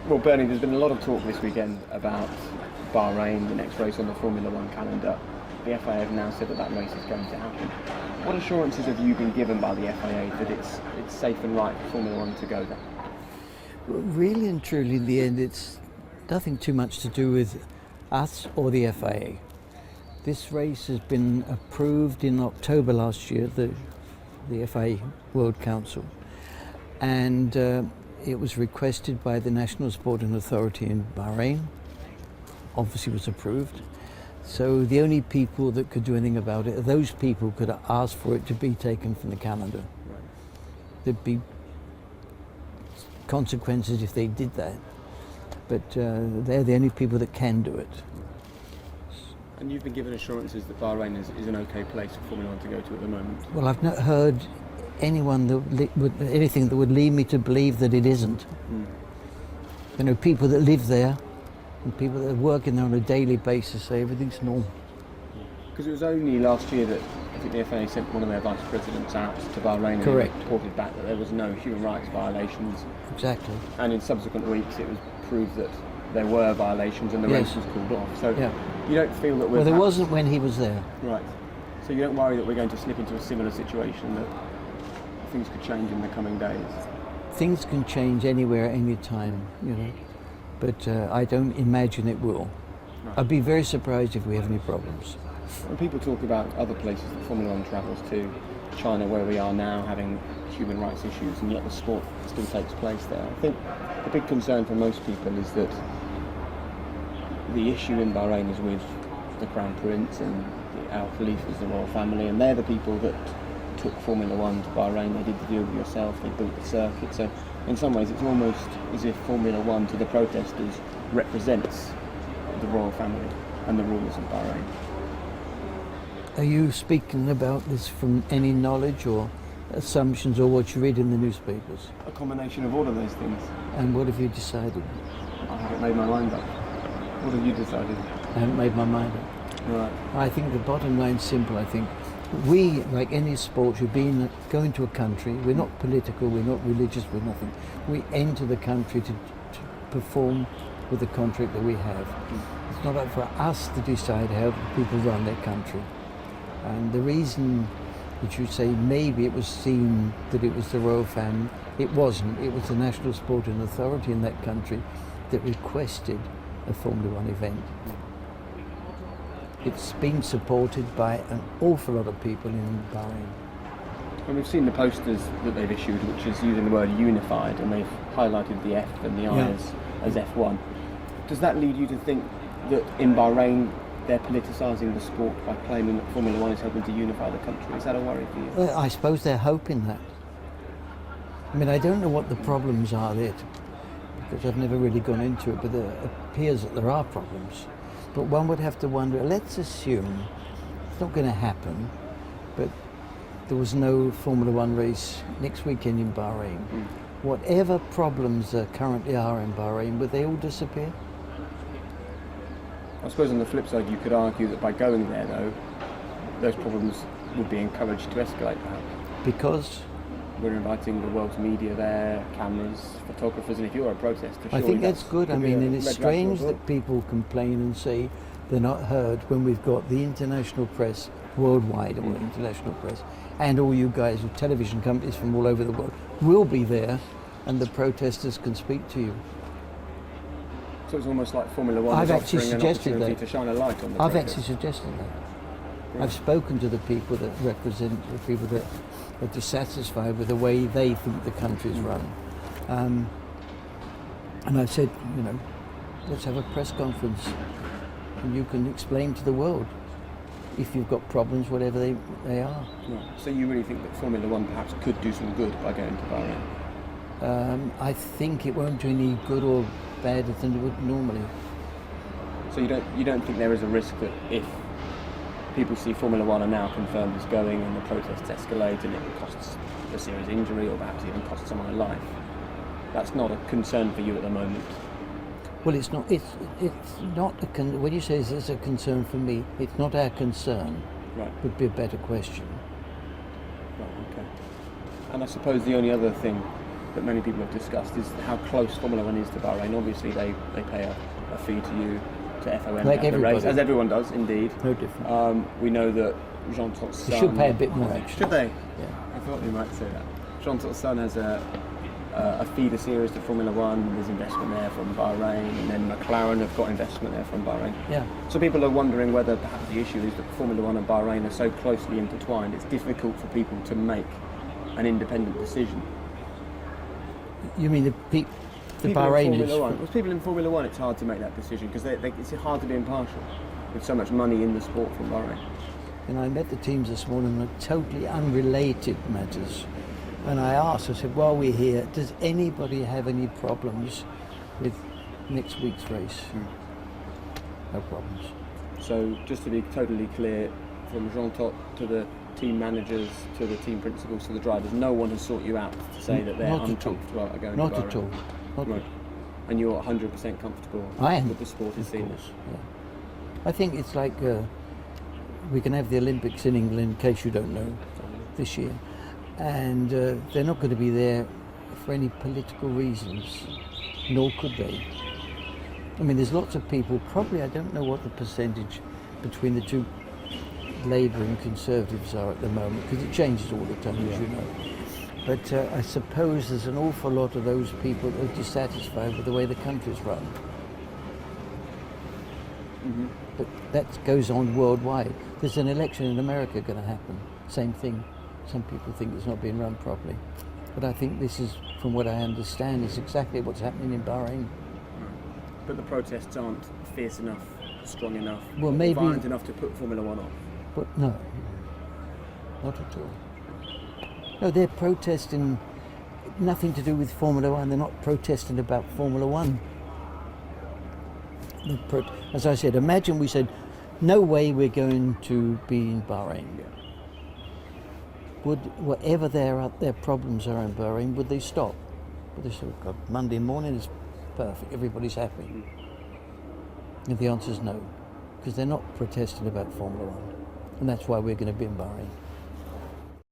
Well, Bernie, there's been a lot of talk this weekend about Bahrain, the next race on the Formula One calendar. The FIA have now said that race is going to happen. What assurances have you been given by the FIA that it's safe and right for Formula One to go there? Well, really and truly, in the end, it's nothing too much to do with us or the FIA. This race has been approved in October last year, the FIA World Council, and it was requested by the National Sporting Authority in Bahrain. Obviously was approved. So the only people that could do anything about it are those people who could ask for it to be taken from the calendar. Right. There'd be consequences if they did that, but they're the only people that can do it. And you've been given assurances that Bahrain is an okay place for Formula One to go to at the moment? Well, I've not heard anything that would lead me to believe that it isn't. You know, people that live there and people that are working there on a daily basis say everything's normal. Because it was only last year that I think the FIA sent one of their vice presidents out to Bahrain Correct. and reported back that there was no human rights violations. Exactly. And in subsequent weeks it was proved that there were violations and the race was called off. So you don't feel that we're... Well, there wasn't when he was there. Right. So you don't worry that we're going to slip into a similar situation, that things could change in the coming days? Things can change anywhere, anytime, you know. But I don't imagine it will. Right. I'd be very surprised if we have any problems. When people talk about other places that Formula One travels to, China where we are now, having human rights issues, and yet the sport still takes place there, I think the big concern for most people is that the issue in Bahrain is with the Crown Prince and Al Khalifa's, the royal family, and they're the people that took Formula One to Bahrain. They did the deal with yourself, they built the circuit, so in some ways it's almost as if Formula One to the protesters represents the royal family and the rulers of Bahrain. Are you speaking about this from any knowledge or assumptions or what you read in the newspapers? A combination of all of those things. And what have you decided? I haven't made my mind up. What have you decided? I haven't made my mind up. Right. I think the bottom line's simple. I think we, like any sport, should be going to a country. We're not political, we're not religious, we're nothing. We enter the country to perform with the contract that we have. It's not up for us to decide how people run their country. And the reason that you say maybe it was seen that it was the royal family, it wasn't. It was the National Sporting Authority in that country that requested a Formula One event. It's been supported by an awful lot of people in Bahrain. And we've seen the posters that they've issued, which is using the word unified, and they've highlighted the F and the I as F1. Does that lead you to think that in Bahrain they're politicising the sport by claiming that Formula One is helping to unify the country? Is that a worry for you? Well, I suppose they're hoping that. I mean, I don't know what the problems are there, because I've never really gone into it, but it appears that there are problems. But one would have to wonder, let's assume it's not going to happen, but there was no Formula One race next weekend in Bahrain. Whatever problems there currently are in Bahrain, would they all disappear? I suppose on the flip side you could argue that by going there though, those problems would be encouraged to escalate perhaps. Because? We're inviting the world's media there, cameras, photographers, and if you're a protester, I think that's good. I mean, and it's strange that people complain and say they're not heard when we've got the international press worldwide, or international press, and all you guys with television companies from all over the world will be there, and the protesters can speak to you. So it's almost like Formula One is offering an opportunity to shine a light on the I've protest. actually suggested that. Right. I've spoken to the people that represent the people that are dissatisfied with the way they think the country's run. And I said, you know, let's have a press conference and you can explain to the world if you've got problems, whatever they are. Right. So you really think that Formula One perhaps could do some good by going to Bahrain? I think it won't do any good or bad than it would normally. So you don't think there is a risk that if people see Formula One are now confirmed as going and the protests escalate and it costs a serious injury or perhaps even costs someone a life, that's not a concern for you at the moment? Well, it's not. It's not when you say is this a concern for me, it's not our concern. Right. Would be a better question. Right. Okay. And I suppose the only other thing that many people have discussed is how close Formula One is to Bahrain. Obviously, they pay a fee to you, to FOM, Like at the race, everybody. as everyone does, indeed. No different. We know that Jean Tot's son... They should pay a bit more, actually. Should they? Yeah. I thought you might say that. Jean Tot's son has a feeder series to Formula One. There's investment there from Bahrain, and then McLaren have got investment there from Bahrain. Yeah. So people are wondering whether perhaps the issue is that Formula One and Bahrain are so closely intertwined, it's difficult for people to make an independent decision. You mean the People in Bahrain Formula One. With people in Formula One, it's hard to make that decision because it's hard to be impartial with so much money in the sport from Bahrain. And I met the teams this morning on totally unrelated matters. And I asked, I said, while we're here, does anybody have any problems with next week's race? No problems. So just to be totally clear, from Jean Tot to the team managers, to the team principals, to the drivers, no one has sought you out to say that they're Not at all. uncomfortable about going Not to Bahrain. at all. Not Right. And you're 100% comfortable I am. with the sport as Of seen. course, yeah. I think it's like we can have the Olympics in England, in case you don't know, this year. And they're not going to be there for any political reasons, nor could they. I mean, there's lots of people, probably I don't know what the percentage between the two Labour and Conservatives are at the moment, because it changes all the time, as you know. But I suppose there's an awful lot of those people that are dissatisfied with the way the country's run. Mm-hmm. But that goes on worldwide. There's an election in America going to happen, same thing. Some people think it's not being run properly. But I think this is, from what I understand, is exactly what's happening in Bahrain. But the protests aren't fierce enough, strong enough, Well, maybe- violent enough to put Formula One off. But no, not at all. No, they're protesting nothing to do with Formula One. They're not protesting about Formula One. As I said, imagine we said, no way we're going to be in Bahrain. Yeah. Would whatever their problems are in Bahrain, would they stop? Would they say, God, Monday morning is perfect, everybody's happy? And the answer is no, because they're not protesting about Formula One, and that's why we're going to be in Bahrain.